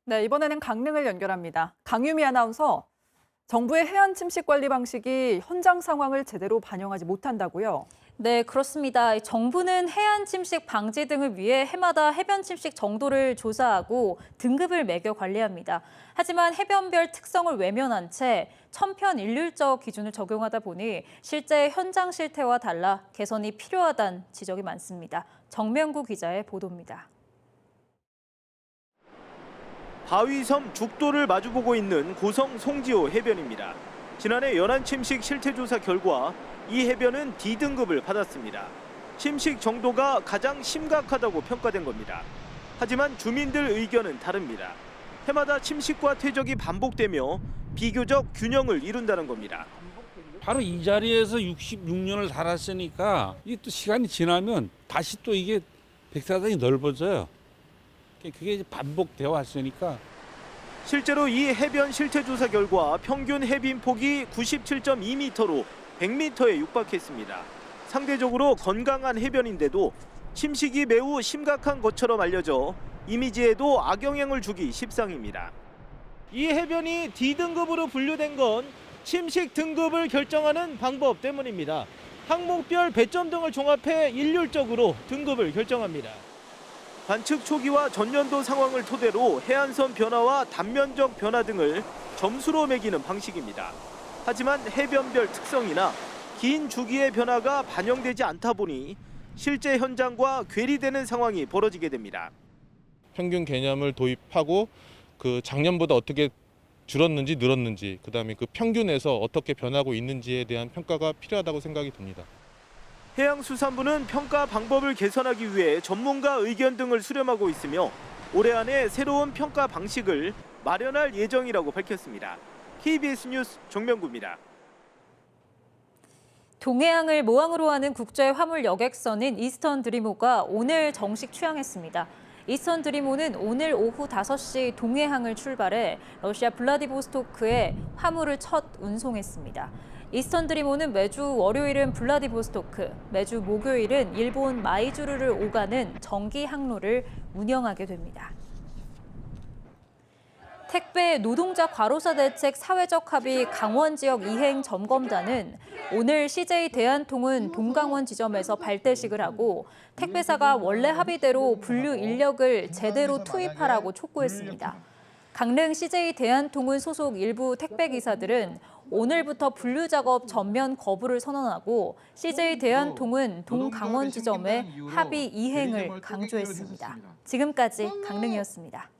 네, 이번에는 강릉을 연결합니다. 강유미 아나운서, 정부의 해안 침식 관리 방식이 현장 상황을 제대로 반영하지 못한다고요? 네, 그렇습니다. 정부는 해안 침식 방지 등을 위해 해마다 해변 침식 정도를 조사하고 등급을 매겨 관리합니다. 하지만 해변별 특성을 외면한 채 천편일률적 기준을 적용하다 보니 실제 현장 실태와 달라 개선이 필요하다는 지적이 많습니다. 정명구 기자의 보도입니다. 바위섬 죽도를 마주보고 있는 고성 송지호 해변입니다. 지난해 연안 침식 실태조사 결과 이 해변은 D등급을 받았습니다. 침식 정도가 가장 심각하다고 평가된 겁니다. 하지만 주민들 의견은 다릅니다. 해마다 침식과 퇴적이 반복되며 비교적 균형을 이룬다는 겁니다. 바로 이 자리에서 66년을 살았으니까 이게 또 시간이 지나면 다시 또 이게 백사장이 넓어져요. 그게 이제 반복되어 왔으니까. 실제로 이 해변 실태조사 결과 평균 해빈폭이 97.2m로 100m에 육박했습니다. 상대적으로 건강한 해변인데도 침식이 매우 심각한 것처럼 알려져 이미지에도 악영향을 주기 십상입니다. 이 해변이 D등급으로 분류된 건 침식 등급을 결정하는 방법 때문입니다. 항목별 배점 등을 종합해 일률적으로 등급을 결정합니다. 관측 초기와 전년도 상황을 토대로 해안선 변화와 단면적 변화 등을 점수로 매기는 방식입니다. 하지만 해변별 특성이나 긴 주기의 변화가 반영되지 않다 보니 실제 현장과 괴리되는 상황이 벌어지게 됩니다. 평균 개념을 도입하고 그 작년보다 어떻게 줄었는지 늘었는지, 그다음에 그 평균에서 어떻게 변하고 있는지에 대한 평가가 필요하다고 생각이 듭니다. 해양수산부는 평가 방법을 개선하기 위해 전문가 의견 등을 수렴하고 있으며 올해 안에 새로운 평가 방식을 마련할 예정이라고 밝혔습니다. KBS 뉴스 정명구입니다. 동해항을 모항으로 하는 국제 화물 여객선인 이스턴 드리모가 오늘 정식 취항했습니다. 이스턴 드리모는 오늘 오후 5시 동해항을 출발해 러시아 블라디보스토크에 화물을 첫 운송했습니다. 이스턴 드리모는 매주 월요일은 블라디보스토크, 매주 목요일은 일본 마이주르를 오가는 정기 항로를 운영하게 됩니다. 택배 노동자 과로사 대책 사회적 합의 강원 지역 이행 점검단은 오늘 CJ 대한통운 동강원 지점에서 발대식을 하고 택배사가 원래 합의대로 분류 인력을 제대로 투입하라고 촉구했습니다. 강릉 CJ 대한통운 소속 일부 택배기사들은 오늘부터 분류 작업 전면 거부를 선언하고 CJ 대한통운 동강원 지점의 합의 이행을 강조했습니다. 지금까지 강릉이었습니다.